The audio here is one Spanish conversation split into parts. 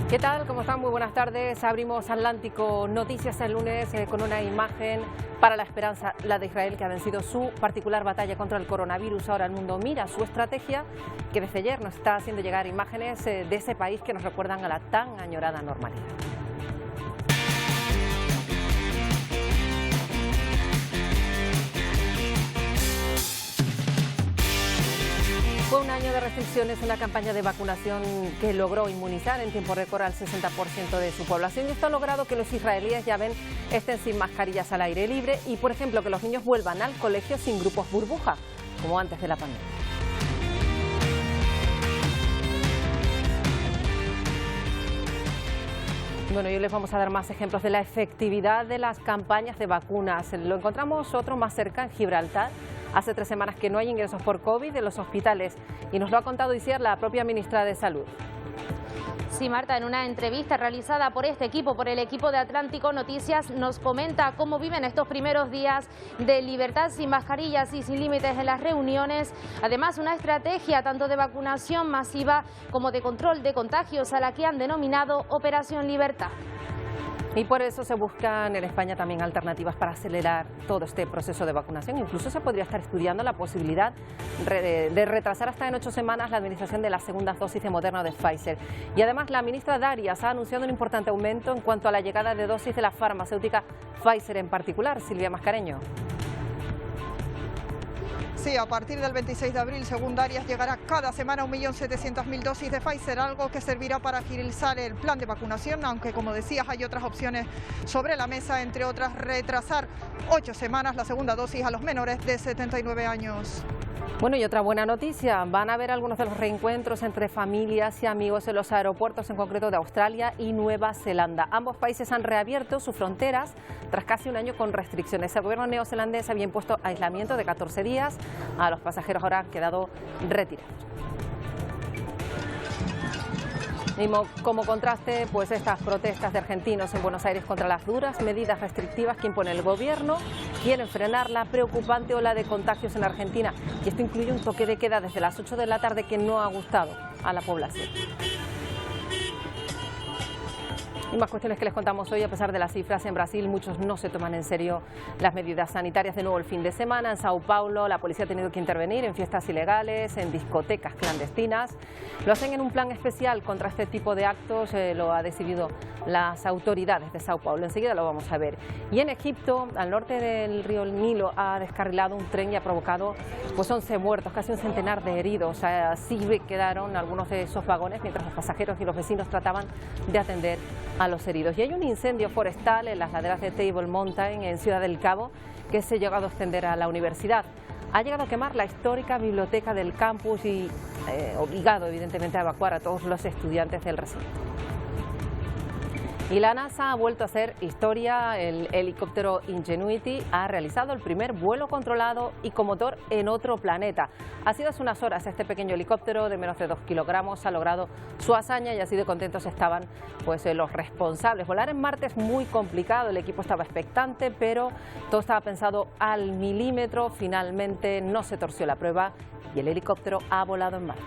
¿Qué tal? ¿Cómo están? Muy buenas tardes. Abrimos Atlántico Noticias el lunes con una imagen para la esperanza, la de Israel, que ha vencido su particular batalla contra el coronavirus. Ahora el mundo mira su estrategia, que desde ayer nos está haciendo llegar imágenes de ese país que nos recuerdan a la tan añorada normalidad. Fue un año de restricciones en la campaña de vacunación que logró inmunizar en tiempo récord al 60% de su población, y esto ha logrado que los israelíes, ya ven, estén sin mascarillas al aire libre y, por ejemplo, que los niños vuelvan al colegio sin grupos burbuja, como antes de la pandemia. Bueno, y hoy les vamos a dar más ejemplos de la efectividad de las campañas de vacunas. Lo encontramos otro más cerca, en Gibraltar. Hace 3 semanas que no hay ingresos por COVID en los hospitales, y nos lo ha contado Isier, la propia ministra de Salud. Sí, Marta, en una entrevista realizada por este equipo, por el equipo de Atlántico Noticias, nos comenta cómo viven estos primeros días de libertad sin mascarillas y sin límites en las reuniones. Además, una estrategia tanto de vacunación masiva como de control de contagios a la que han denominado Operación Libertad. Y por eso se buscan en España también alternativas para acelerar todo este proceso de vacunación. Incluso se podría estar estudiando la posibilidad de retrasar hasta en 8 semanas la administración de las segundas dosis de Moderna o de Pfizer. Y además la ministra Darias ha anunciado un importante aumento en cuanto a la llegada de dosis de la farmacéutica Pfizer en particular. Silvia Mascareño. Sí, a partir del 26 de abril, según Darias, llegará cada semana 1.700.000 dosis de Pfizer, algo que servirá para agilizar el plan de vacunación, aunque, como decías, hay otras opciones sobre la mesa, entre otras retrasar 8 semanas la segunda dosis a los menores de 79 años. Bueno, y otra buena noticia, van a haber algunos de los reencuentros entre familias y amigos en los aeropuertos, en concreto de Australia y Nueva Zelanda. Ambos países han reabierto sus fronteras tras casi un año con restricciones. El gobierno neozelandés había impuesto aislamiento de 14 días, a los pasajeros ahora han quedado retirados. Y como contraste, pues estas protestas de argentinos en Buenos Aires contra las duras medidas restrictivas que impone el gobierno, quieren frenar la preocupante ola de contagios en Argentina. Y esto incluye un toque de queda desde las 8 de la tarde que no ha gustado a la población. Y más cuestiones que les contamos hoy. A pesar de las cifras, en Brasil muchos no se toman en serio las medidas sanitarias. De nuevo el fin de semana en Sao Paulo la policía ha tenido que intervenir en fiestas ilegales, en discotecas clandestinas. Lo hacen en un plan especial contra este tipo de actos, lo ha decidido las autoridades de Sao Paulo. Enseguida lo vamos a ver. Y en Egipto, al norte del río Nilo, ha descarrilado un tren y ha provocado pues 11 muertos, casi un centenar de heridos. Así quedaron algunos de esos vagones mientras los pasajeros y los vecinos trataban de atender a los heridos. Y hay un incendio forestal en las laderas de Table Mountain, en Ciudad del Cabo, que se ha llegado a extender a la universidad. Ha llegado a quemar la histórica biblioteca del campus y obligado, evidentemente, a evacuar a todos los estudiantes del recinto. Y la NASA ha vuelto a hacer historia. El helicóptero Ingenuity ha realizado el primer vuelo controlado y con motor en otro planeta. Ha sido hace unas horas. Este pequeño helicóptero de menos de 2 kilogramos ha logrado su hazaña y así de contentos estaban pues los responsables. Volar en Marte es muy complicado, el equipo estaba expectante, pero todo estaba pensado al milímetro. Finalmente no se torció la prueba y el helicóptero ha volado en Marte.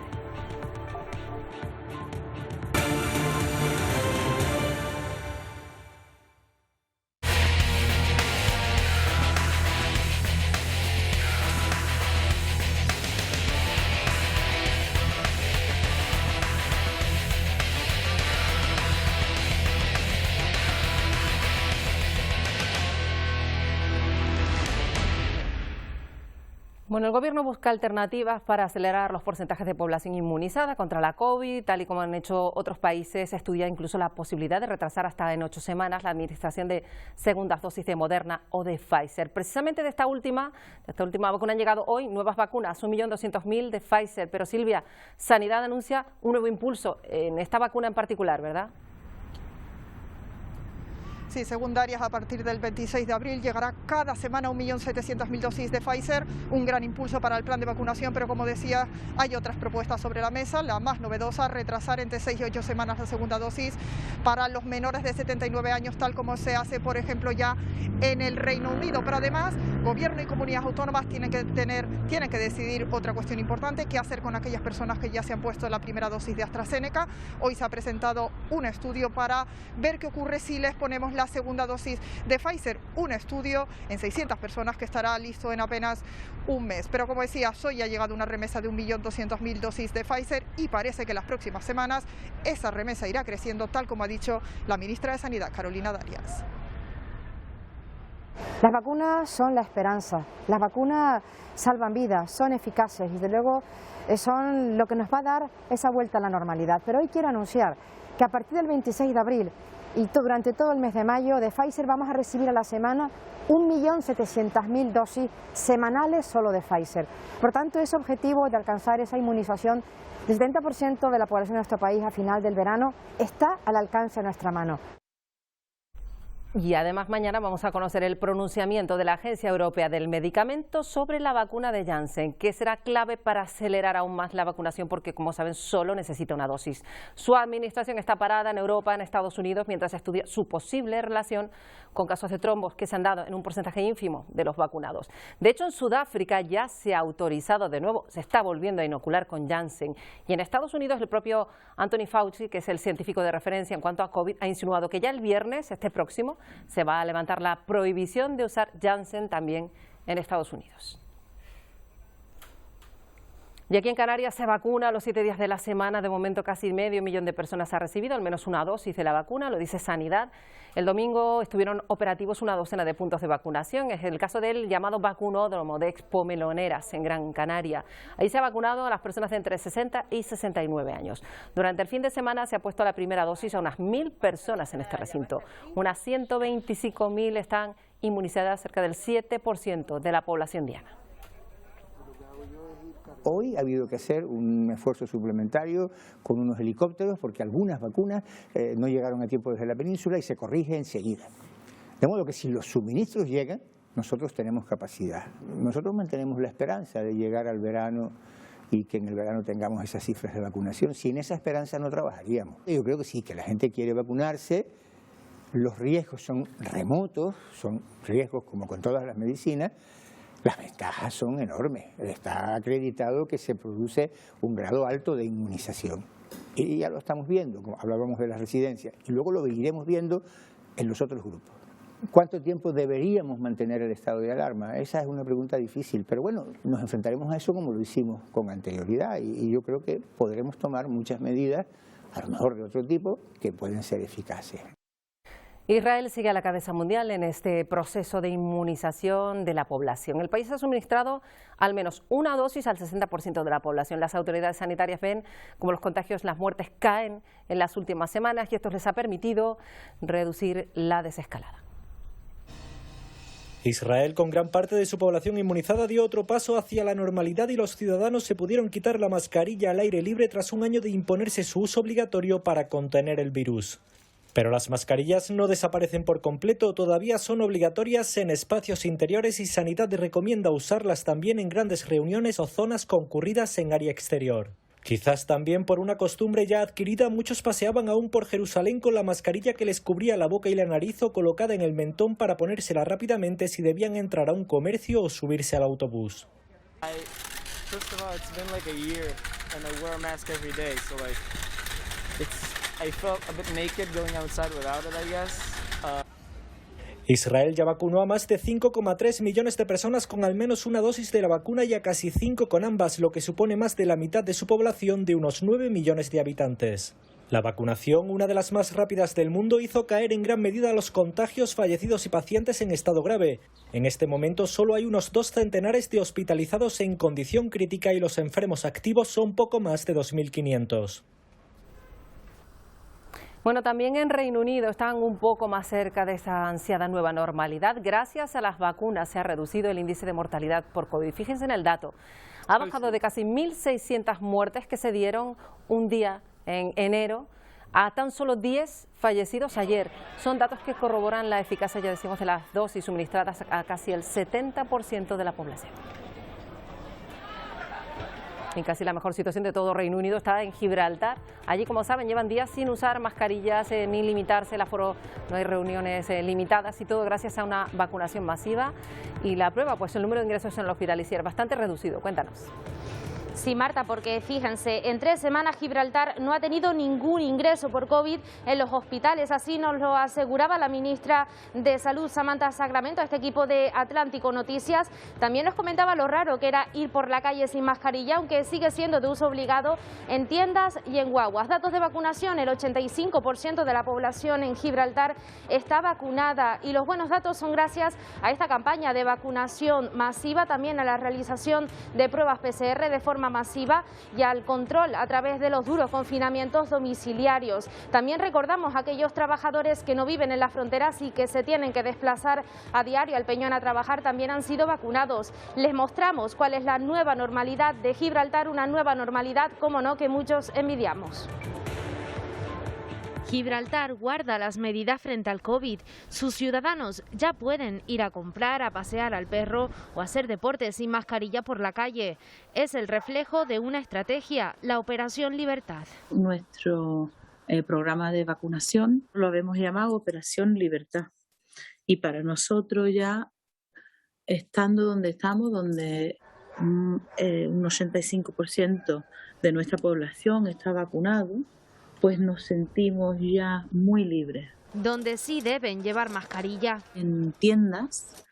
Bueno, el gobierno busca alternativas para acelerar los porcentajes de población inmunizada contra la COVID, tal y como han hecho otros países. Estudia incluso la posibilidad de retrasar hasta en 8 semanas la administración de segundas dosis de Moderna o de Pfizer. Precisamente de esta última vacuna han llegado hoy nuevas vacunas, 1.200.000 de Pfizer. Pero Silvia, Sanidad anuncia un nuevo impulso en esta vacuna en particular, ¿verdad? Sí, secundarias a partir del 26 de abril. Llegará cada semana 1.700.000 dosis de Pfizer, un gran impulso para el plan de vacunación, pero como decía, hay otras propuestas sobre la mesa. La más novedosa, retrasar entre 6 y 8 semanas la segunda dosis para los menores de 79 años, tal como se hace, por ejemplo, ya en el Reino Unido. Pero además, gobierno y comunidades autónomas tienen que decidir otra cuestión importante: qué hacer con aquellas personas que ya se han puesto la primera dosis de AstraZeneca. Hoy se ha presentado un estudio para ver qué ocurre si les ponemos la segunda dosis de Pfizer, un estudio en 600 personas que estará listo en apenas un mes. Pero como decía, hoy ha llegado una remesa de 1.200.000 dosis de Pfizer y parece que en las próximas semanas esa remesa irá creciendo, tal como ha dicho la ministra de Sanidad, Carolina Darias. Las vacunas son la esperanza, las vacunas salvan vidas, son eficaces y desde luego son lo que nos va a dar esa vuelta a la normalidad. Pero hoy quiero anunciar que a partir del 26 de abril y durante todo el mes de mayo de Pfizer vamos a recibir a la semana 1.700.000 dosis semanales solo de Pfizer. Por tanto, ese objetivo de alcanzar esa inmunización del 70% de la población de nuestro país a final del verano está al alcance de nuestra mano. Y además mañana vamos a conocer el pronunciamiento de la Agencia Europea del Medicamento sobre la vacuna de Janssen, que será clave para acelerar aún más la vacunación porque, como saben, solo necesita una dosis. Su administración está parada en Europa, en Estados Unidos, mientras se estudia su posible relación con casos de trombos que se han dado en un porcentaje ínfimo de los vacunados. De hecho, en Sudáfrica ya se ha autorizado de nuevo, se está volviendo a inocular con Janssen. Y en Estados Unidos el propio Anthony Fauci, que es el científico de referencia en cuanto a COVID, ha insinuado que ya el viernes, este próximo, se va a levantar la prohibición de usar Janssen también en Estados Unidos. Y aquí en Canarias se vacuna a los 7 días de la semana. De momento casi medio millón de personas ha recibido al menos una dosis de la vacuna, lo dice Sanidad. El domingo estuvieron operativos una docena de puntos de vacunación. Es el caso del llamado vacunódromo de Expo Meloneras en Gran Canaria. Ahí se ha vacunado a las personas de entre 60 y 69 años. Durante el fin de semana se ha puesto la primera dosis a unas 1.000 personas en este recinto. Unas 125.000 están inmunizadas, cerca del 7% de la población diana. Hoy ha habido que hacer un esfuerzo suplementario con unos helicópteros porque algunas vacunas no llegaron a tiempo desde la península y se corrige enseguida. De modo que si los suministros llegan, nosotros tenemos capacidad. Nosotros mantenemos la esperanza de llegar al verano y que en el verano tengamos esas cifras de vacunación. Sin esa esperanza no trabajaríamos. Yo creo que sí, que la gente quiere vacunarse. Los riesgos son remotos, son riesgos como con todas las medicinas. Las ventajas son enormes. Está acreditado que se produce un grado alto de inmunización. Y ya lo estamos viendo, como hablábamos de las residencias, y luego lo iremos viendo en los otros grupos. ¿Cuánto tiempo deberíamos mantener el estado de alarma? Esa es una pregunta difícil, pero bueno, nos enfrentaremos a eso como lo hicimos con anterioridad y yo creo que podremos tomar muchas medidas, a lo mejor de otro tipo, que pueden ser eficaces. Israel sigue a la cabeza mundial en este proceso de inmunización de la población. El país ha suministrado al menos una dosis al 60% de la población. Las autoridades sanitarias ven cómo los contagios, las muertes caen en las últimas semanas y esto les ha permitido reducir la desescalada. Israel, con gran parte de su población inmunizada, dio otro paso hacia la normalidad y los ciudadanos se pudieron quitar la mascarilla al aire libre tras un año de imponerse su uso obligatorio para contener el virus. Pero las mascarillas no desaparecen por completo, todavía son obligatorias en espacios interiores y Sanidad recomienda usarlas también en grandes reuniones o zonas concurridas en área exterior. Quizás también por una costumbre ya adquirida, muchos paseaban aún por Jerusalén con la mascarilla que les cubría la boca y la nariz o colocada en el mentón para ponérsela rápidamente si debían entrar a un comercio o subirse al autobús. Israel ya vacunó a más de 5,3 millones de personas con al menos una dosis de la vacuna y a casi 5 con ambas, lo que supone más de la mitad de su población de unos 9 millones de habitantes. La vacunación, una de las más rápidas del mundo, hizo caer en gran medida los contagios, fallecidos y pacientes en estado grave. En este momento solo hay unos 2 centenares de hospitalizados en condición crítica y los enfermos activos son poco más de 2.500. Bueno, también en Reino Unido están un poco más cerca de esa ansiada nueva normalidad. Gracias a las vacunas se ha reducido el índice de mortalidad por COVID. Fíjense en el dato. Ha bajado de casi 1.600 muertes que se dieron un día en enero a tan solo 10 fallecidos ayer. Son datos que corroboran la eficacia, ya decimos, de las dosis suministradas a casi el 70% de la población. Y casi la mejor situación de todo Reino Unido está en Gibraltar. Allí, como saben, llevan días sin usar mascarillas ni limitarse el aforo, no hay reuniones limitadas y todo gracias a una vacunación masiva. Y la prueba, pues el número de ingresos en el hospital es bastante reducido. Cuéntanos. Sí, Marta, porque fíjense, en 3 semanas Gibraltar no ha tenido ningún ingreso por COVID en los hospitales. Así nos lo aseguraba la ministra de Salud, Samantha Sacramento, a este equipo de Atlántico Noticias. También nos comentaba lo raro que era ir por la calle sin mascarilla, aunque sigue siendo de uso obligado en tiendas y en guaguas. Datos de vacunación, el 85% de la población en Gibraltar está vacunada y los buenos datos son gracias a esta campaña de vacunación masiva, también a la realización de pruebas PCR de forma masiva y al control a través de los duros confinamientos domiciliarios. También recordamos a aquellos trabajadores que no viven en las fronteras y que se tienen que desplazar a diario al Peñón a trabajar, también han sido vacunados. Les mostramos cuál es la nueva normalidad de Gibraltar, una nueva normalidad, como no, que muchos envidiamos. Gibraltar guarda las medidas frente al COVID. Sus ciudadanos ya pueden ir a comprar, a pasear al perro o hacer deporte sin mascarilla por la calle. Es el reflejo de una estrategia, la Operación Libertad. Nuestro programa de vacunación lo habíamos llamado Operación Libertad. Y para nosotros ya, estando donde estamos, donde un 85% de nuestra población está vacunado, pues nos sentimos ya muy libres. Donde sí deben llevar mascarilla. En tiendas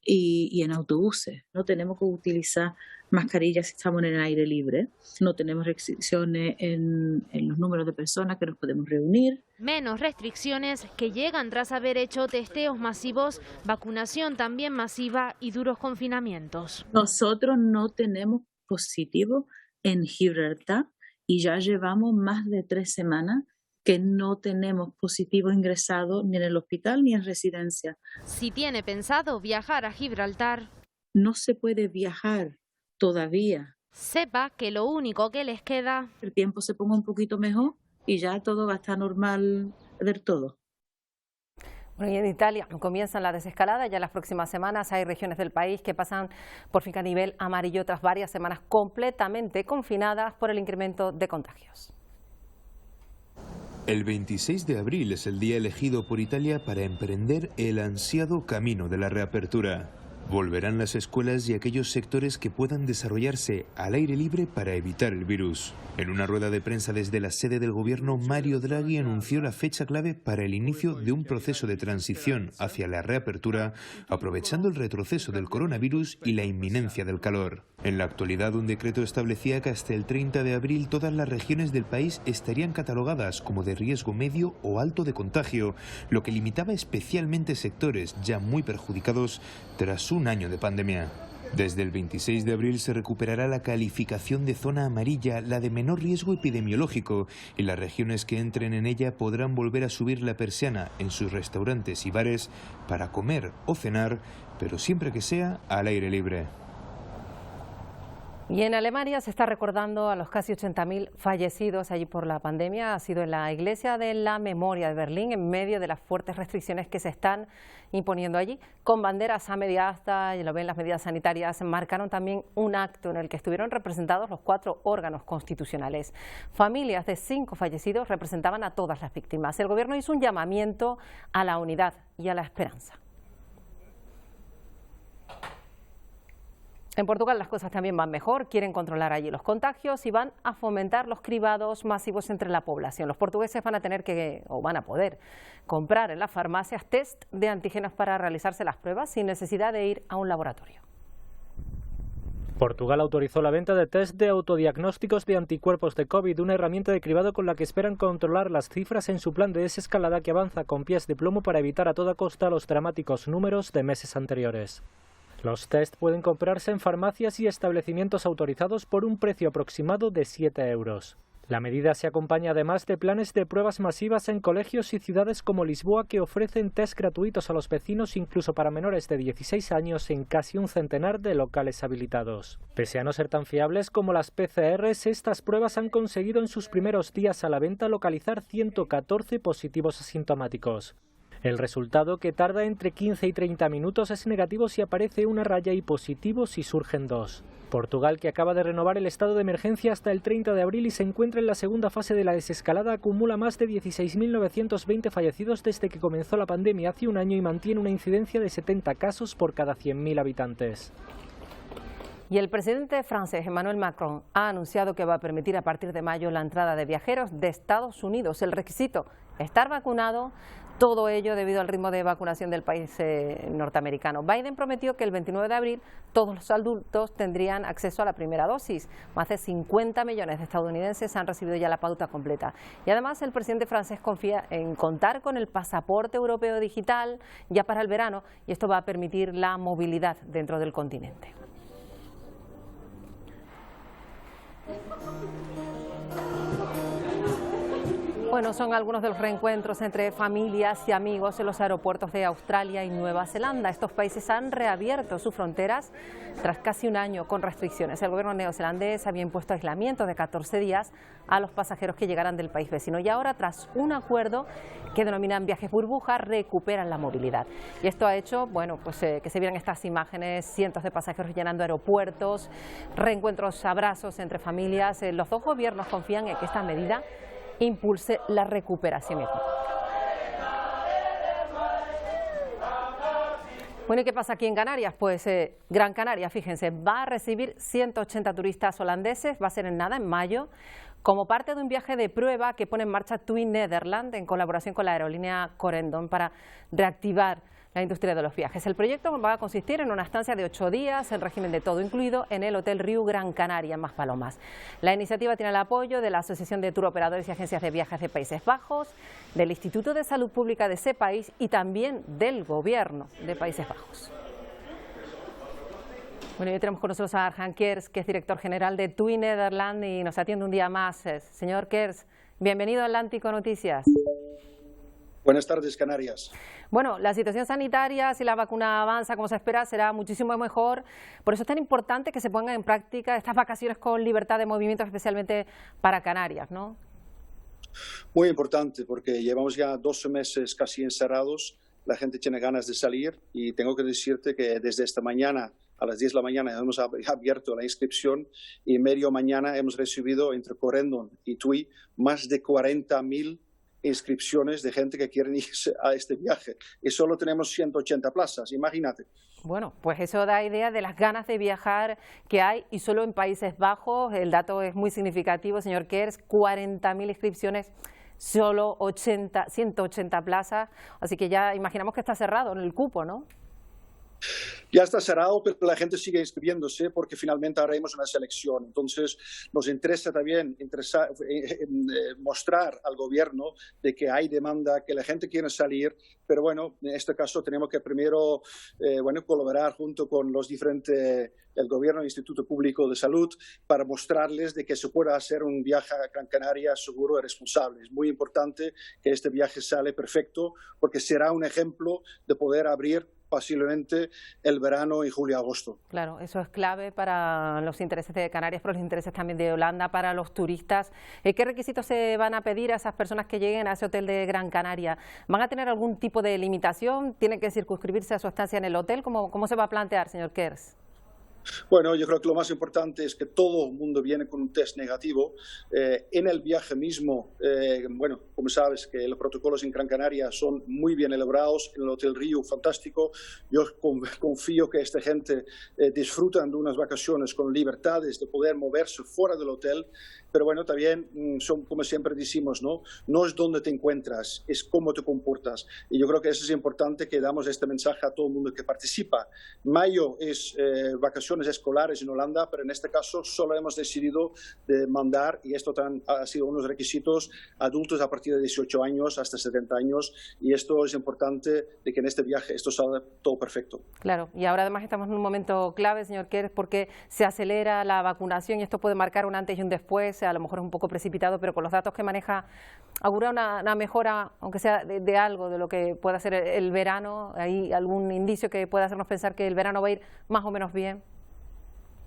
y en autobuses. No tenemos que utilizar mascarillas si estamos en el aire libre. No tenemos restricciones en los números de personas que nos podemos reunir. Menos restricciones que llegan tras haber hecho testeos masivos, vacunación también masiva y duros confinamientos. Nosotros no tenemos positivo en Gibraltar. Y ya llevamos más de 3 semanas que no tenemos positivo ingresado ni en el hospital ni en residencia. Si tiene pensado viajar a Gibraltar, no se puede viajar todavía. Sepa que lo único que les queda... El tiempo se ponga un poquito mejor y ya todo va a estar normal del todo. Bueno, y en Italia comienzan la desescalada. Ya en las próximas semanas hay regiones del país que pasan por fin a nivel amarillo tras varias semanas completamente confinadas por el incremento de contagios. El 26 de abril es el día elegido por Italia para emprender el ansiado camino de la reapertura. Volverán las escuelas y aquellos sectores que puedan desarrollarse al aire libre para evitar el virus. En una rueda de prensa desde la sede del gobierno, Mario Draghi anunció la fecha clave para el inicio de un proceso de transición hacia la reapertura, aprovechando el retroceso del coronavirus y la inminencia del calor. En la actualidad, un decreto establecía que hasta el 30 de abril todas las regiones del país estarían catalogadas como de riesgo medio o alto de contagio, lo que limitaba especialmente sectores ya muy perjudicados tras un año de pandemia. Desde el 26 de abril se recuperará la calificación de zona amarilla, la de menor riesgo epidemiológico, y las regiones que entren en ella podrán volver a subir la persiana en sus restaurantes y bares para comer o cenar, pero siempre que sea al aire libre. Y en Alemania se está recordando a los casi 80.000 fallecidos allí por la pandemia. Ha sido en la Iglesia de la Memoria de Berlín, en medio de las fuertes restricciones que se están imponiendo allí. Con banderas a media asta, y lo ven, las medidas sanitarias marcaron también un acto en el que estuvieron representados los 4 órganos constitucionales. Familias de 5 fallecidos representaban a todas las víctimas. El gobierno hizo un llamamiento a la unidad y a la esperanza. En Portugal las cosas también van mejor, quieren controlar allí los contagios y van a fomentar los cribados masivos entre la población. Los portugueses van a poder comprar en las farmacias test de antígenos para realizarse las pruebas sin necesidad de ir a un laboratorio. Portugal autorizó la venta de test de autodiagnósticos de anticuerpos de COVID, una herramienta de cribado con la que esperan controlar las cifras en su plan de desescalada que avanza con pies de plomo para evitar a toda costa los dramáticos números de meses anteriores. Los test pueden comprarse en farmacias y establecimientos autorizados por un precio aproximado de 7 euros. La medida se acompaña además de planes de pruebas masivas en colegios y ciudades como Lisboa que ofrecen test gratuitos a los vecinos incluso para menores de 16 años en casi un centenar de locales habilitados. Pese a no ser tan fiables como las PCRs, estas pruebas han conseguido en sus primeros días a la venta localizar 114 positivos asintomáticos. El resultado, que tarda entre 15 y 30 minutos, es negativo si aparece una raya y positivo si surgen dos. Portugal, que acaba de renovar el estado de emergencia hasta el 30 de abril y se encuentra en la segunda fase de la desescalada, acumula más de 16.920 fallecidos desde que comenzó la pandemia hace un año y mantiene una incidencia de 70 casos por cada 100.000 habitantes. Y el presidente francés Emmanuel Macron ha anunciado que va a permitir a partir de mayo la entrada de viajeros de Estados Unidos. El requisito, estar vacunado. Todo ello debido al ritmo de vacunación del país norteamericano. Biden prometió que el 29 de abril todos los adultos tendrían acceso a la primera dosis. Más de 50 millones de estadounidenses han recibido ya la pauta completa. Y además el presidente francés confía en contar con el pasaporte europeo digital ya para el verano, y esto va a permitir la movilidad dentro del continente. Bueno, son algunos de los reencuentros entre familias y amigos en los aeropuertos de Australia y Nueva Zelanda. Estos países han reabierto sus fronteras tras casi un año con restricciones. El gobierno neozelandés había impuesto aislamiento de 14 días a los pasajeros que llegaran del país vecino. Y ahora, tras un acuerdo que denominan viajes burbuja, recuperan la movilidad. Y esto ha hecho, bueno, pues que se vieran estas imágenes, cientos de pasajeros llenando aeropuertos, reencuentros, abrazos entre familias. Los dos gobiernos confían en que esta medida impulse la recuperación económica. Bueno, ¿y qué pasa aquí en Canarias? Pues Gran Canaria, fíjense, va a recibir 180 turistas holandeses, va a ser en nada, en mayo, como parte de un viaje de prueba que pone en marcha TUI Nederland en colaboración con la aerolínea Corendon para reactivar la industria de los viajes. El proyecto va a consistir en una estancia de 8 días, en régimen de todo incluido, en el Hotel Riu Gran Canaria, en Maspalomas. La iniciativa tiene el apoyo de la Asociación de Turoperadores y Agencias de Viajes de Países Bajos, del Instituto de Salud Pública de ese país y también del Gobierno de Países Bajos. Bueno, hoy tenemos con nosotros a Arjan Kers, que es director general de TUI Nederland y nos atiende un día más. Señor Kers, bienvenido a Atlántico Noticias. Buenas tardes, Canarias. Bueno, la situación sanitaria, si la vacuna avanza como se espera, será muchísimo mejor. Por eso es tan importante que se pongan en práctica estas vacaciones con libertad de movimiento, especialmente para Canarias, ¿no? Muy importante, porque llevamos ya 12 meses casi encerrados. La gente tiene ganas de salir y tengo que decirte que desde esta mañana a las 10 de la mañana hemos abierto la inscripción y medio mañana hemos recibido entre Corendon y TUI más de 40.000 inscripciones de gente que quieren irse a este viaje y solo tenemos 180 plazas, imagínate. Bueno, pues eso da idea de las ganas de viajar que hay y solo en Países Bajos el dato es muy significativo, señor Kers, 40.000 inscripciones, solo 180 plazas, así que ya imaginamos que está cerrado en el cupo, ¿no? Ya está cerrado, pero la gente sigue inscribiéndose porque finalmente haremos una selección. Entonces, nos interesa también mostrar al gobierno de que hay demanda, que la gente quiere salir, pero bueno, en este caso tenemos que primero colaborar junto con los diferentes, el gobierno e el Instituto Público de Salud para mostrarles de que se puede hacer un viaje a Gran Canaria seguro y responsable. Es muy importante que este viaje sale perfecto porque será un ejemplo de poder abrir posiblemente el verano y julio-agosto. Claro, eso es clave para los intereses de Canarias, pero los intereses también de Holanda, para los turistas. ¿Qué requisitos se van a pedir a esas personas que lleguen a ese hotel de Gran Canaria? ¿Van a tener algún tipo de limitación? ¿Tienen que circunscribirse a su estancia en el hotel? ¿Cómo se va a plantear, señor Kers? Bueno, yo creo que lo más importante es que todo el mundo viene con un test negativo. En el viaje mismo, como sabes, que los protocolos en Gran Canaria son muy bien elaborados, en el Hotel Riu, fantástico. Yo confío que esta gente disfrutan de unas vacaciones con libertades de poder moverse fuera del hotel, pero bueno, también son, como siempre decimos, no es donde te encuentras, es cómo te comportas. Y yo creo que eso es importante, que damos este mensaje a todo el mundo que participa. Mayo es vacaciones vacunaciones escolares en Holanda, pero en este caso solo hemos decidido de mandar, y esto ha sido uno de los requisitos, adultos a partir de 18 años hasta 70 años, y esto es importante de que en este viaje esto salga todo perfecto. Claro, y ahora además estamos en un momento clave, señor Kerr, porque se acelera la vacunación y esto puede marcar un antes y un después, a lo mejor es un poco precipitado, pero con los datos que maneja, augura una mejora, aunque sea de algo, de lo que pueda ser el verano. ¿Hay algún indicio que pueda hacernos pensar que el verano va a ir más o menos bien?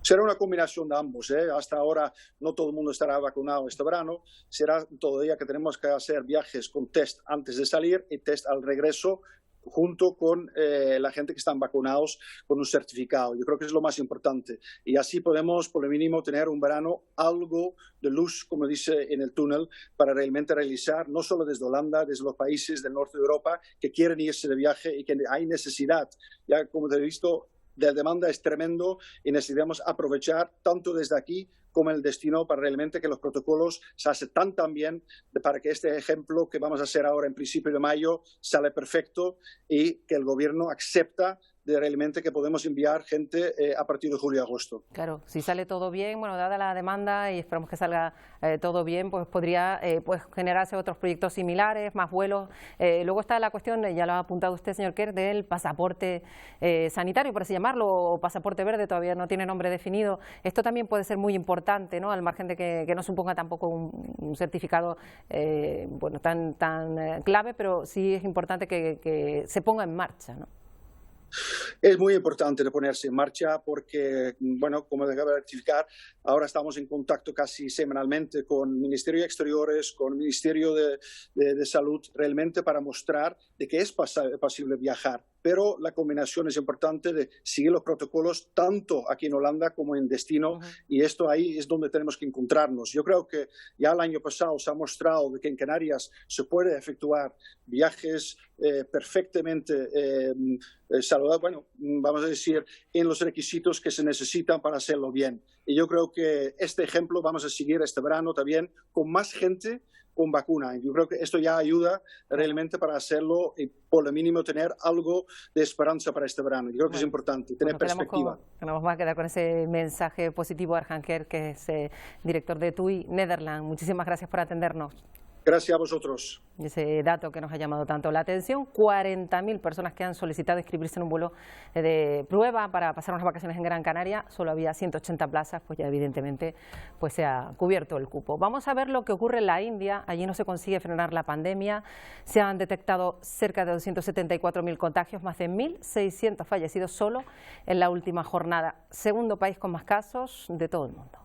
Será una combinación de ambos, ¿eh? Hasta ahora no todo el mundo estará vacunado este verano. Será todavía que tenemos que hacer viajes con test antes de salir y test al regreso, junto con la gente que están vacunados con un certificado. Yo creo que es lo más importante. Y así podemos, por lo mínimo, tener un verano algo de luz, como dice, en el túnel, para realmente realizar, no solo desde Holanda, desde los países del norte de Europa que quieren irse de viaje y que hay necesidad. Ya, como te he visto, la demanda es tremendo y necesitamos aprovechar tanto desde aquí como el destino para realmente que los protocolos se hacen tan bien para que este ejemplo que vamos a hacer ahora en principio de mayo sale perfecto y que el gobierno acepta de realmente que podemos enviar gente a partir de julio y agosto. Claro, si sale todo bien, bueno, dada la demanda y esperamos que salga todo bien, pues podría pues generarse otros proyectos similares, más vuelos. Luego está la cuestión, ya lo ha apuntado usted, señor Kerr, del pasaporte sanitario, por así llamarlo, o pasaporte verde, todavía no tiene nombre definido. Esto también puede ser muy importante, ¿no?, al margen de que no suponga tampoco un certificado bueno, tan clave, pero sí es importante que se ponga en marcha, ¿no? Es muy importante de ponerse en marcha porque, bueno, como acabo de rectificar, ahora estamos en contacto casi semanalmente con el Ministerio de Exteriores, con el Ministerio de Salud, realmente para mostrar de que es posible viajar. Pero la combinación es importante de seguir los protocolos tanto aquí en Holanda como en destino, y esto ahí es donde tenemos que encontrarnos. Yo creo que ya el año pasado se ha mostrado de que en Canarias se puede efectuar viajes perfectamente saludables, bueno, vamos a decir, en los requisitos que se necesitan para hacerlo bien. Y yo creo que este ejemplo vamos a seguir este verano también con más gente con vacuna. Yo creo que esto ya ayuda realmente para hacerlo y por lo mínimo tener algo de esperanza para este verano. Yo creo que es importante tener perspectiva. Nos vamos a quedar con ese mensaje positivo, Arjan Kerr, que es director de TUI Nederland. Muchísimas gracias por atendernos. Gracias a vosotros. Ese dato que nos ha llamado tanto la atención, 40.000 personas que han solicitado inscribirse en un vuelo de prueba para pasar unas vacaciones en Gran Canaria, solo había 180 plazas, pues ya evidentemente pues se ha cubierto el cupo. Vamos a ver lo que ocurre en la India, allí no se consigue frenar la pandemia, se han detectado cerca de 274.000 contagios, más de 1.600 fallecidos solo en la última jornada, segundo país con más casos de todo el mundo.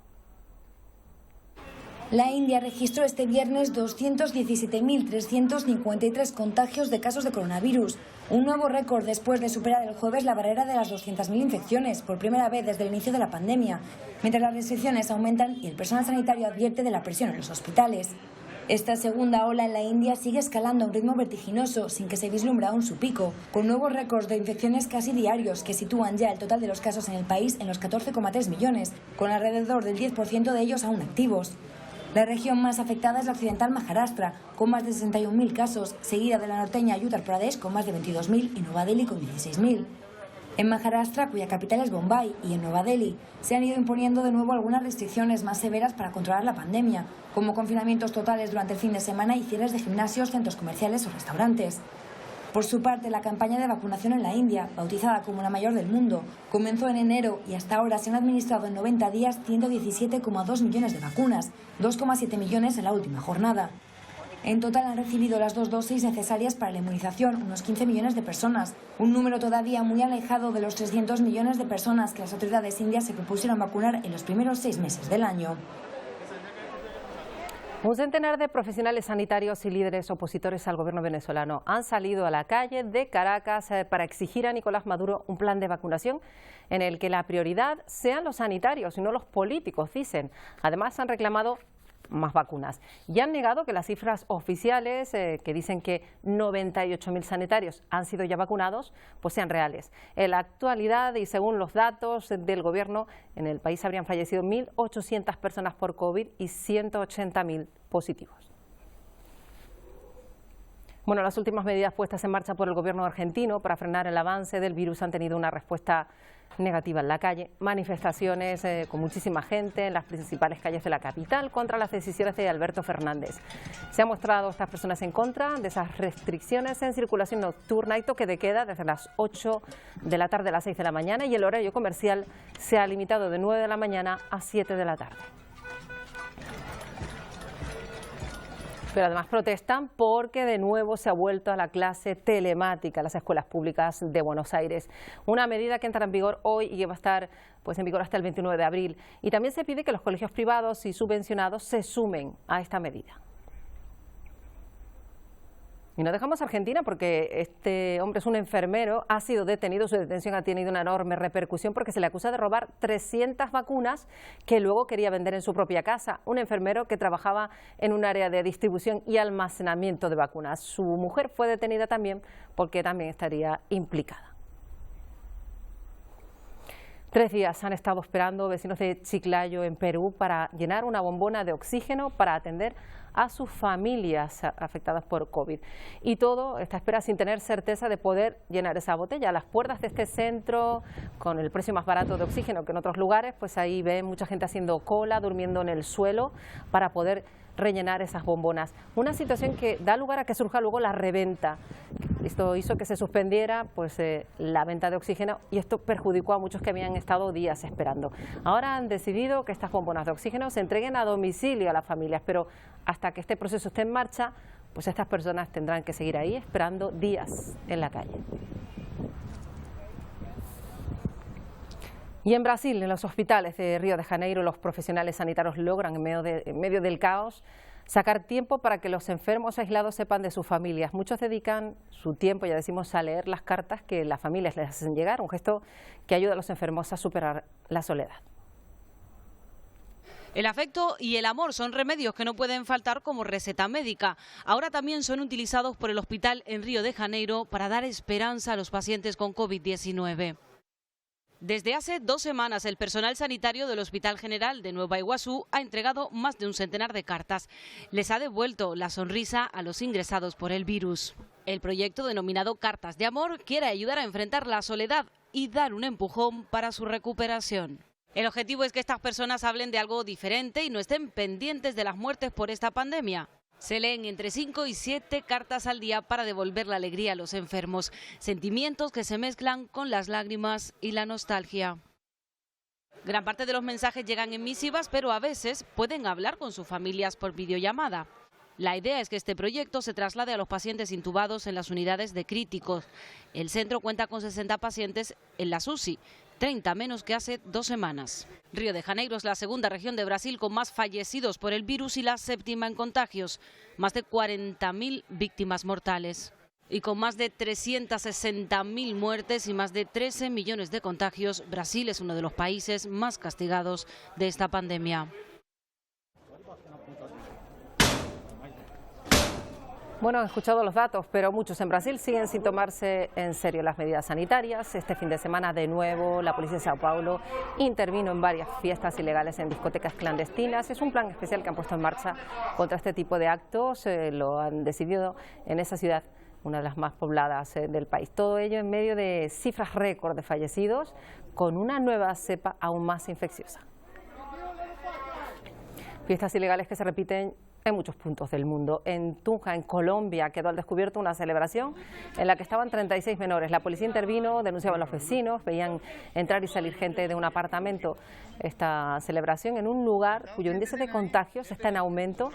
La India registró este viernes 217.353 contagios de casos de coronavirus, un nuevo récord después de superar el jueves la barrera de las 200.000 infecciones, por primera vez desde el inicio de la pandemia, mientras las restricciones aumentan y el personal sanitario advierte de la presión en los hospitales. Esta segunda ola en la India sigue escalando a un ritmo vertiginoso, sin que se vislumbra aún su pico, con nuevos récords de infecciones casi diarios que sitúan ya el total de los casos en el país en los 14,3 millones, con alrededor del 10% de ellos aún activos. La región más afectada es la occidental Maharashtra, con más de 61.000 casos, seguida de la norteña Uttar Pradesh con más de 22.000 y Nueva Delhi con 16.000. En Maharashtra, cuya capital es Bombay, y en Nueva Delhi, se han ido imponiendo de nuevo algunas restricciones más severas para controlar la pandemia, como confinamientos totales durante el fin de semana y cierres de gimnasios, centros comerciales o restaurantes. Por su parte, la campaña de vacunación en la India, bautizada como la mayor del mundo, comenzó en enero y hasta ahora se han administrado en 90 días 117,2 millones de vacunas, 2,7 millones en la última jornada. En total han recibido las 2 dosis necesarias para la inmunización unos 15 millones de personas, un número todavía muy alejado de los 300 millones de personas que las autoridades indias se propusieron vacunar en los primeros 6 meses del año. Un centenar de profesionales sanitarios y líderes opositores al gobierno venezolano han salido a la calle de Caracas para exigir a Nicolás Maduro un plan de vacunación en el que la prioridad sean los sanitarios y no los políticos, dicen. Además, han reclamado más vacunas y han negado que las cifras oficiales que dicen que 98.000 sanitarios han sido ya vacunados pues sean reales. En la actualidad y según los datos del gobierno, en el país habrían fallecido 1.800 personas por COVID y 180.000 positivos. Bueno, las últimas medidas puestas en marcha por el gobierno argentino para frenar el avance del virus han tenido una respuesta negativa en la calle, manifestaciones con muchísima gente en las principales calles de la capital contra las decisiones de Alberto Fernández. Se han mostrado estas personas en contra de esas restricciones en circulación nocturna y toque de queda desde las 8 de la tarde a las 6 de la mañana, y el horario comercial se ha limitado de 9 de la mañana a 7 de la tarde. Pero además protestan porque de nuevo se ha vuelto a la clase telemática en las escuelas públicas de Buenos Aires. Una medida que entra en vigor hoy y que va a estar en vigor hasta el 29 de abril. Y también se pide que los colegios privados y subvencionados se sumen a esta medida. Y no dejamos Argentina porque este hombre es un enfermero, ha sido detenido, su detención ha tenido una enorme repercusión porque se le acusa de robar 300 vacunas que luego quería vender en su propia casa. Un enfermero que trabajaba en un área de distribución y almacenamiento de vacunas. Su mujer fue detenida también porque también estaría implicada. 3 días han estado esperando vecinos de Chiclayo, en Perú, para llenar una bombona de oxígeno para atender a sus familias afectadas por COVID. Y todo esta espera sin tener certeza de poder llenar esa botella. A las puertas de este centro, con el precio más barato de oxígeno que en otros lugares, pues ahí ven mucha gente haciendo cola, durmiendo en el suelo para poder rellenar esas bombonas. Una situación que da lugar a que surja luego la reventa. Esto hizo que se suspendiera la venta de oxígeno y esto perjudicó a muchos que habían estado días esperando. Ahora han decidido que estas bombonas de oxígeno se entreguen a domicilio a las familias, pero hasta que este proceso esté en marcha, pues estas personas tendrán que seguir ahí esperando días en la calle. Y en Brasil, en los hospitales de Río de Janeiro, los profesionales sanitarios logran, en medio del caos, sacar tiempo para que los enfermos aislados sepan de sus familias. Muchos dedican su tiempo, ya decimos, a leer las cartas que las familias les hacen llegar, un gesto que ayuda a los enfermos a superar la soledad. El afecto y el amor son remedios que no pueden faltar como receta médica. Ahora también son utilizados por el hospital en Río de Janeiro para dar esperanza a los pacientes con COVID-19. Desde hace 2 semanas, el personal sanitario del Hospital General de Nueva Iguazú ha entregado más de un centenar de cartas. Les ha devuelto la sonrisa a los ingresados por el virus. El proyecto denominado Cartas de Amor quiere ayudar a enfrentar la soledad y dar un empujón para su recuperación. El objetivo es que estas personas hablen de algo diferente y no estén pendientes de las muertes por esta pandemia. Se leen entre 5 y 7 cartas al día para devolver la alegría a los enfermos, sentimientos que se mezclan con las lágrimas y la nostalgia. Gran parte de los mensajes llegan en misivas, pero a veces pueden hablar con sus familias por videollamada. La idea es que este proyecto se traslade a los pacientes intubados en las unidades de críticos. El centro cuenta con 60 pacientes en las UCI, 30 menos que hace 2 semanas. Río de Janeiro es la segunda región de Brasil con más fallecidos por el virus y la 7ª en contagios, más de 40.000 víctimas mortales. Y con más de 360.000 muertes y más de 13 millones de contagios, Brasil es uno de los países más castigados de esta pandemia. Bueno, han escuchado los datos, pero muchos en Brasil siguen sin tomarse en serio las medidas sanitarias. Este fin de semana, de nuevo, la policía de Sao Paulo intervino en varias fiestas ilegales en discotecas clandestinas. Es un plan especial que han puesto en marcha contra este tipo de actos. Lo han decidido en esa ciudad, una de las más pobladas del país. Todo ello en medio de cifras récord de fallecidos, con una nueva cepa aún más infecciosa. Fiestas ilegales que se repiten en muchos puntos del mundo. En Tunja, en Colombia, quedó al descubierto una celebración en la que estaban 36 menores. La policía intervino, denunciaban los vecinos, veían entrar y salir gente de un apartamento. Esta celebración en un lugar cuyo índice de contagios está en aumento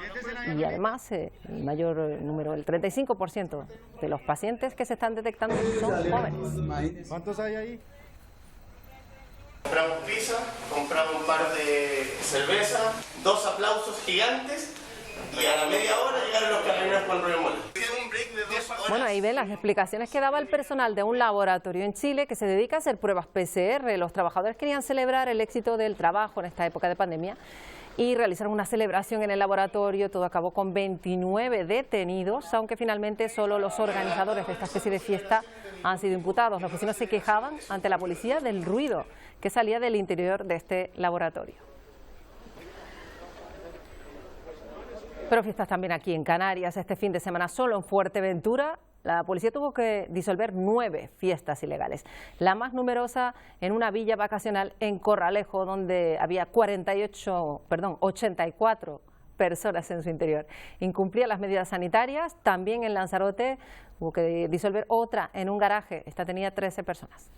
y además el mayor número, el 35% de los pacientes que se están detectando son jóvenes. ¿Cuántos hay ahí? Compramos pizza, compramos un par de cerveza, 2 aplausos gigantes. Y a la media hora llegaron los carabineros con el remolque. Bueno, ahí ven las explicaciones que daba el personal de un laboratorio en Chile que se dedica a hacer pruebas PCR. Los trabajadores querían celebrar el éxito del trabajo en esta época de pandemia y realizaron una celebración en el laboratorio. Todo acabó con 29 detenidos, aunque finalmente solo los organizadores de esta especie de fiesta han sido imputados. Los vecinos se quejaban ante la policía del ruido que salía del interior de este laboratorio. Pero fiestas también aquí en Canarias. Este fin de semana solo en Fuerteventura la policía tuvo que disolver 9 fiestas ilegales, la más numerosa en una villa vacacional en Corralejo, donde había 84 personas en su interior. Incumplía las medidas sanitarias. También en Lanzarote hubo que disolver otra en un garaje. Esta tenía 13 personas.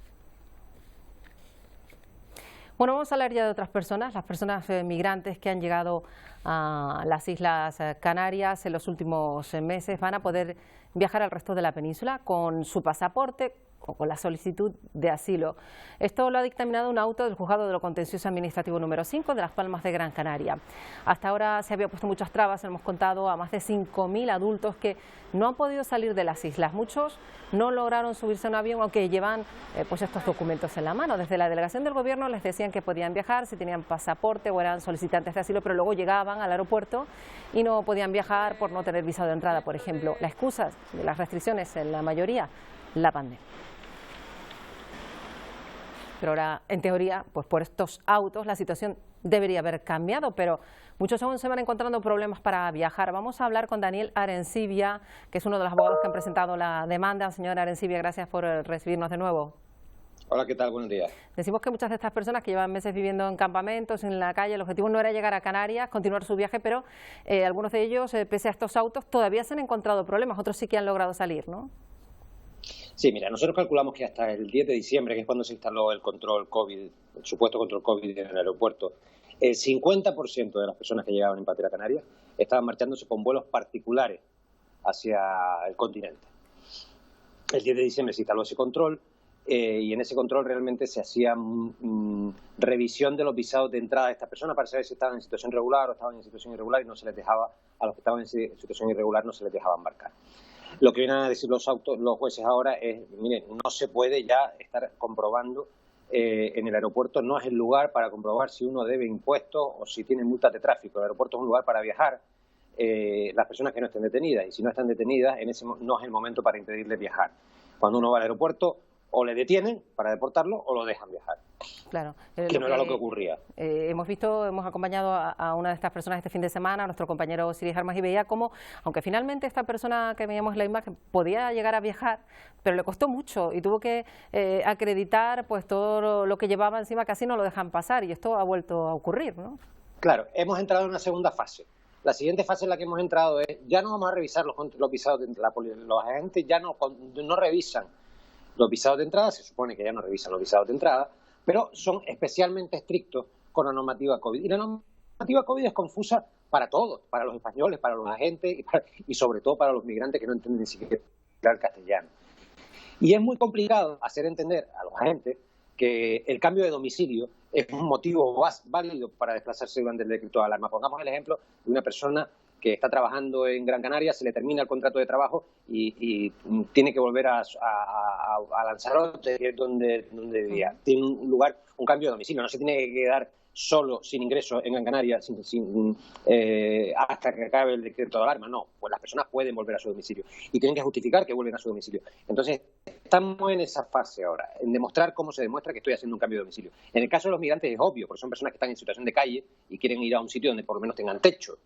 Bueno, vamos a hablar ya de otras personas, las personas migrantes que han llegado a las Islas Canarias en los últimos meses. Van a poder viajar al resto de la península con su pasaporte o con la solicitud de asilo. Esto lo ha dictaminado un auto del Juzgado de lo Contencioso Administrativo número 5 de Las Palmas de Gran Canaria. Hasta ahora se había puesto muchas trabas, hemos contado a más de 5.000 adultos que no han podido salir de las islas. Muchos no lograron subirse a un avión, aunque llevan pues estos documentos en la mano. Desde la delegación del gobierno les decían que podían viajar si tenían pasaporte o eran solicitantes de asilo, pero luego llegaban al aeropuerto y no podían viajar por no tener visado de entrada, por ejemplo. La excusa de las restricciones en la mayoría, la pandemia. Pero ahora, en teoría, pues por estos autos la situación debería haber cambiado, pero muchos aún se van encontrando problemas para viajar. Vamos a hablar con Daniel Arencibia, que es uno de los abogados que han presentado la demanda. Señor Arencibia, gracias por recibirnos de nuevo. Hola, ¿qué tal? Buenos días. Decimos que muchas de estas personas que llevan meses viviendo en campamentos, en la calle, el objetivo no era llegar a Canarias, continuar su viaje, pero algunos de ellos, pese a estos autos, todavía se han encontrado problemas, otros sí que han logrado salir, ¿no? Sí, mira, nosotros calculamos que hasta el 10 de diciembre, que es cuando se instaló el control COVID, el supuesto control COVID en el aeropuerto, el 50% de las personas que llegaban en patera canaria estaban marchándose con vuelos particulares hacia el continente. El 10 de diciembre se instaló ese control y en ese control realmente se hacía revisión de los visados de entrada de estas personas para saber si estaban en situación regular o estaban en situación irregular, y no se les dejaba, a los que estaban en situación irregular no se les dejaba embarcar. Lo que vienen a decir los jueces ahora es, miren, no se puede ya estar comprobando en el aeropuerto, no es el lugar para comprobar si uno debe impuestos o si tiene multas de tráfico. El aeropuerto es un lugar para viajar las personas que no estén detenidas, y si no están detenidas, no es el momento para impedirles viajar. Cuando uno va al aeropuerto, o le detienen para deportarlo o lo dejan viajar. Claro. Que no era lo que ocurría. Hemos acompañado a una de estas personas este fin de semana, a nuestro compañero Siris Armas, y veía cómo, aunque finalmente esta persona que veíamos en la imagen podía llegar a viajar, pero le costó mucho y tuvo que acreditar pues todo lo que llevaba encima, casi no lo dejan pasar, y esto ha vuelto a ocurrir, ¿no? Claro, hemos entrado en una segunda fase. La siguiente fase en la que hemos entrado es, ya no vamos a revisar los visados, los agentes ya no revisan los visados de entrada, se supone que ya no revisan los visados de entrada, pero son especialmente estrictos con la normativa COVID. Y la normativa COVID es confusa para todos, para los españoles, para los agentes y sobre todo para los migrantes que no entienden ni siquiera el castellano. Y es muy complicado hacer entender a los agentes que el cambio de domicilio es un motivo válido para desplazarse durante el decreto de alarma. Pongamos el ejemplo de una persona que está trabajando en Gran Canaria, se le termina el contrato de trabajo y tiene que volver a Lanzarote, que es donde vivía. Tiene un lugar, un cambio de domicilio, no se tiene que quedar solo, sin ingreso en Gran Canaria hasta que acabe el decreto de alarma. No, pues las personas pueden volver a su domicilio y tienen que justificar que vuelven a su domicilio. Entonces, estamos en esa fase ahora, en demostrar cómo se demuestra que estoy haciendo un cambio de domicilio. En el caso de los migrantes es obvio, porque son personas que están en situación de calle y quieren ir a un sitio donde por lo menos tengan techo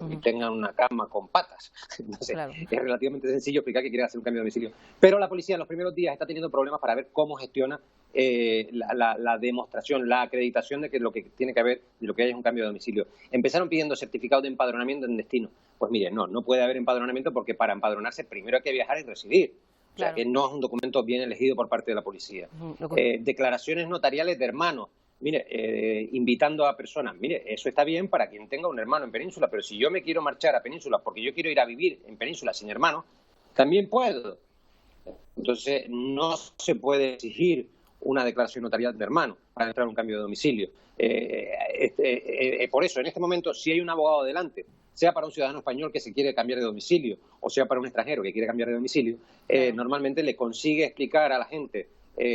y tengan una cama con patas. Entonces, claro, es relativamente sencillo explicar que quieren hacer un cambio de domicilio. Pero la policía en los primeros días está teniendo problemas para ver cómo gestiona la demostración, la acreditación de que lo que tiene que haber, de lo que hay es un cambio de domicilio. Empezaron pidiendo certificado de empadronamiento en destino. Pues mire, no puede haber empadronamiento, porque para empadronarse primero hay que viajar y residir. O sea, que no es un documento bien elegido por parte de la policía. Declaraciones notariales de hermanos. Mire, invitando a personas, mire, eso está bien para quien tenga un hermano en Península, pero si yo me quiero marchar a Península porque yo quiero ir a vivir en Península sin hermano, también puedo. Entonces, no se puede exigir una declaración notarial de hermano para entrar a un cambio de domicilio. Por eso, en este momento, si hay un abogado delante, sea para un ciudadano español que se quiere cambiar de domicilio o sea para un extranjero que quiere cambiar de domicilio, normalmente le consigue explicar a la gente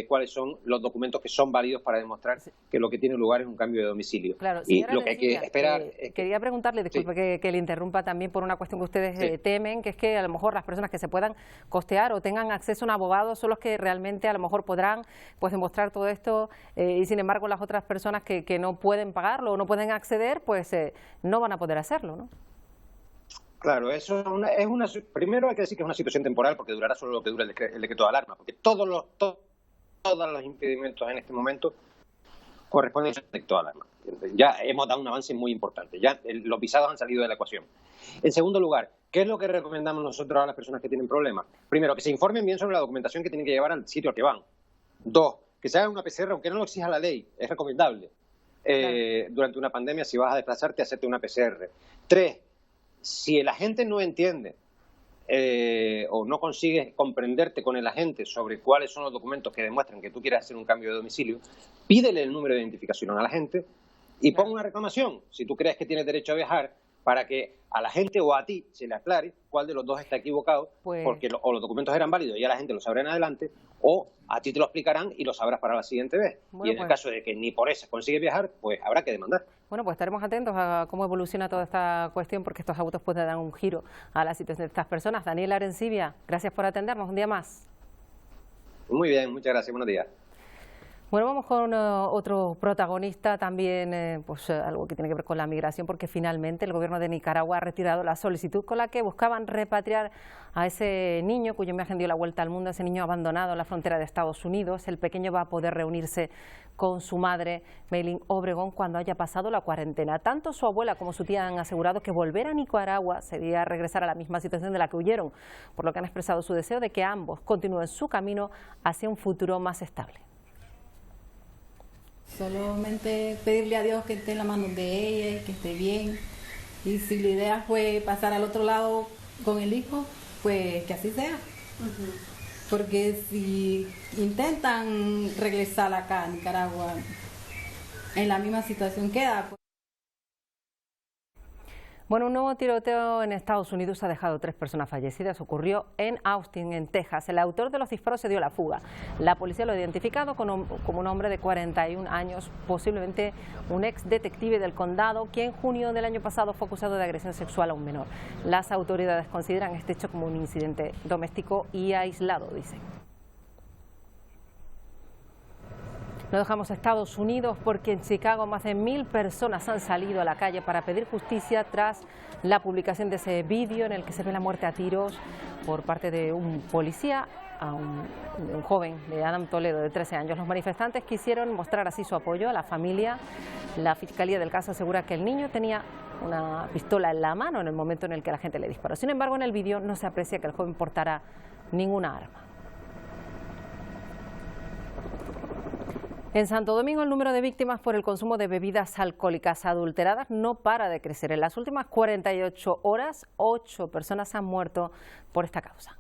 cuáles son los documentos que son válidos para demostrar que lo que tiene lugar es un cambio de domicilio. Claro, y lo que hay que esperar quería preguntarle, disculpe que le interrumpa también por una cuestión que ustedes temen, que es que a lo mejor las personas que se puedan costear o tengan acceso a un abogado son los que realmente a lo mejor podrán pues demostrar todo esto, y sin embargo las otras personas que no pueden pagarlo o no pueden acceder, pues no van a poder hacerlo, ¿no? Claro, eso primero hay que decir que es una situación temporal porque durará solo lo que dura el decreto de alarma, porque todos los impedimentos en este momento corresponden al decreto de alarma. Ya hemos dado un avance muy importante, ya los visados han salido de la ecuación. En segundo lugar, ¿qué es lo que recomendamos nosotros a las personas que tienen problemas? Primero, que se informen bien sobre la documentación que tienen que llevar al sitio al que van. 2, que se haga una PCR, aunque no lo exija la ley, es recomendable. Durante una pandemia, si vas a desplazarte, hacerte una PCR. 3, si el agente no entiende o no consigues comprenderte con el agente sobre cuáles son los documentos que demuestran que tú quieres hacer un cambio de domicilio, pídele el número de identificación al agente y pon una reclamación, si tú crees que tienes derecho a viajar, para que a la gente o a ti se le aclare cuál de los dos está equivocado, porque o los documentos eran válidos y ya la gente lo sabrá en adelante, o a ti te lo explicarán y lo sabrás para la siguiente vez. Bueno, y en el caso de que ni por eso consigues viajar, pues habrá que demandar. Bueno, pues estaremos atentos a cómo evoluciona toda esta cuestión, porque estos autos pueden dar un giro a la situación de estas personas. Daniel Arencibia, gracias por atendernos un día más. Muy bien, muchas gracias, buenos días. Bueno, vamos con otro protagonista también, algo que tiene que ver con la migración, porque finalmente el gobierno de Nicaragua ha retirado la solicitud con la que buscaban repatriar a ese niño cuya imagen dio la vuelta al mundo, ese niño abandonado en la frontera de Estados Unidos. El pequeño va a poder reunirse con su madre, Maylin Obregón, cuando haya pasado la cuarentena. Tanto su abuela como su tía han asegurado que volver a Nicaragua sería regresar a la misma situación de la que huyeron, por lo que han expresado su deseo de que ambos continúen su camino hacia un futuro más estable. Solamente pedirle a Dios que esté en la mano de ella y que esté bien. Y si la idea fue pasar al otro lado con el hijo, pues que así sea. Porque si intentan regresar acá a Nicaragua, en la misma situación queda. Bueno, un nuevo tiroteo en Estados Unidos ha dejado 3 personas fallecidas. Ocurrió en Austin, en Texas. El autor de los disparos se dio la fuga. La policía lo ha identificado como un hombre de 41 años, posiblemente un ex detective del condado, que en junio del año pasado fue acusado de agresión sexual a un menor. Las autoridades consideran este hecho como un incidente doméstico y aislado, dicen. No dejamos Estados Unidos porque en Chicago más de 1000 personas han salido a la calle para pedir justicia tras la publicación de ese vídeo en el que se ve la muerte a tiros por parte de un policía a un joven de Adam Toledo de 13 años. Los manifestantes quisieron mostrar así su apoyo a la familia. La fiscalía del caso asegura que el niño tenía una pistola en la mano en el momento en el que la gente le disparó. Sin embargo, en el vídeo no se aprecia que el joven portara ninguna arma. En Santo Domingo, el número de víctimas por el consumo de bebidas alcohólicas adulteradas no para de crecer. En las últimas 48 horas, 8 personas han muerto por esta causa.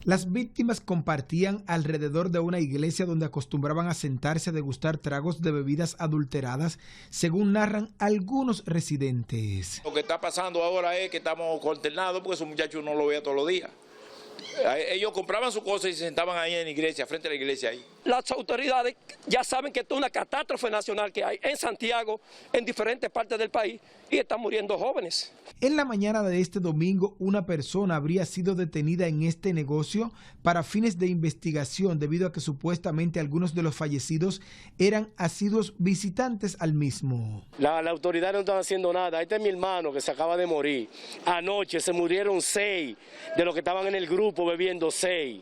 Las víctimas compartían alrededor de una iglesia donde acostumbraban a sentarse a degustar tragos de bebidas adulteradas, según narran algunos residentes. Lo que está pasando ahora es que estamos consternados porque esos muchachos no lo vean todos los días. Ellos compraban su cosa y se sentaban ahí en la iglesia, frente a la iglesia ahí. Las autoridades ya saben que esto es una catástrofe nacional que hay en Santiago, en diferentes partes del país, y están muriendo jóvenes. En la mañana de este domingo, una persona habría sido detenida en este negocio para fines de investigación debido a que supuestamente algunos de los fallecidos eran asiduos visitantes al mismo. La autoridad no estaba haciendo nada. Este es mi hermano que se acaba de morir. Anoche se murieron 6 de los que estaban en el grupo bebiendo 6.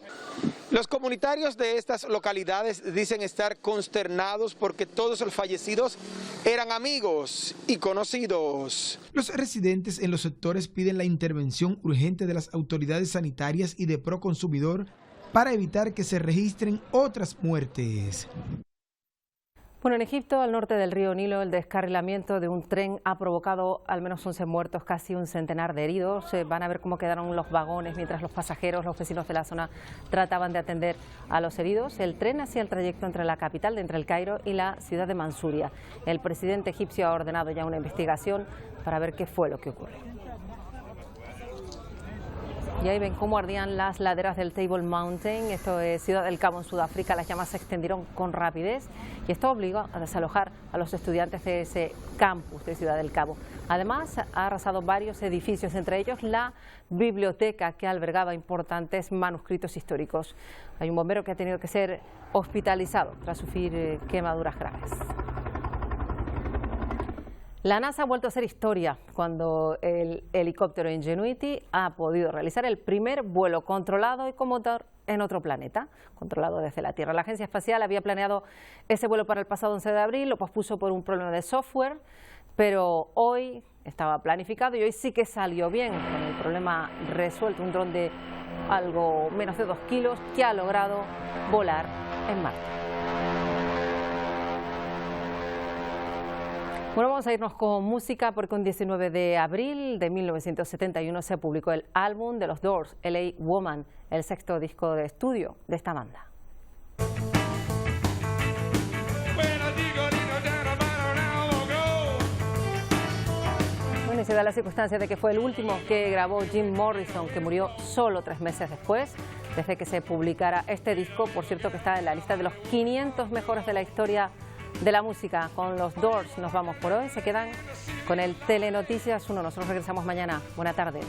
Los comunitarios de estas localidades dicen estar consternados porque todos los fallecidos eran amigos y conocidos. Los residentes en los sectores piden la intervención urgente de las autoridades sanitarias y de Proconsumidor para evitar que se registren otras muertes. Bueno, en Egipto, al norte del río Nilo, el descarrilamiento de un tren ha provocado al menos 11 muertos, casi un centenar de heridos. Van a ver cómo quedaron los vagones mientras los pasajeros, los vecinos de la zona, trataban de atender a los heridos. El tren hacía el trayecto entre la capital, entre el Cairo y la ciudad de Mansuria. El presidente egipcio ha ordenado ya una investigación para ver qué fue lo que ocurrió. Y ahí ven cómo ardían las laderas del Table Mountain. Esto es Ciudad del Cabo en Sudáfrica. Las llamas se extendieron con rapidez y esto obligó a desalojar a los estudiantes de ese campus de Ciudad del Cabo. Además, ha arrasado varios edificios, entre ellos la biblioteca que albergaba importantes manuscritos históricos. Hay un bombero que ha tenido que ser hospitalizado tras sufrir quemaduras graves. La NASA ha vuelto a hacer historia cuando el helicóptero Ingenuity ha podido realizar el primer vuelo controlado y con motor en otro planeta, controlado desde la Tierra. La Agencia Espacial había planeado ese vuelo para el pasado 11 de abril, lo pospuso por un problema de software, pero hoy estaba planificado y hoy sí que salió bien, con el problema resuelto. Un dron de algo menos de 2 kilos que ha logrado volar en Marte. Bueno, vamos a irnos con música porque un 19 de abril de 1971 se publicó el álbum de los Doors, LA Woman, el 6º disco de estudio de esta banda. Bueno, y se da la circunstancia de que fue el último que grabó Jim Morrison, que murió solo 3 meses después, desde que se publicara este disco, por cierto que está en la lista de los 500 mejores de la historia de la música. Con los Doors nos vamos por hoy, se quedan con el Telenoticias 1. Nosotros regresamos mañana. Buena tarde.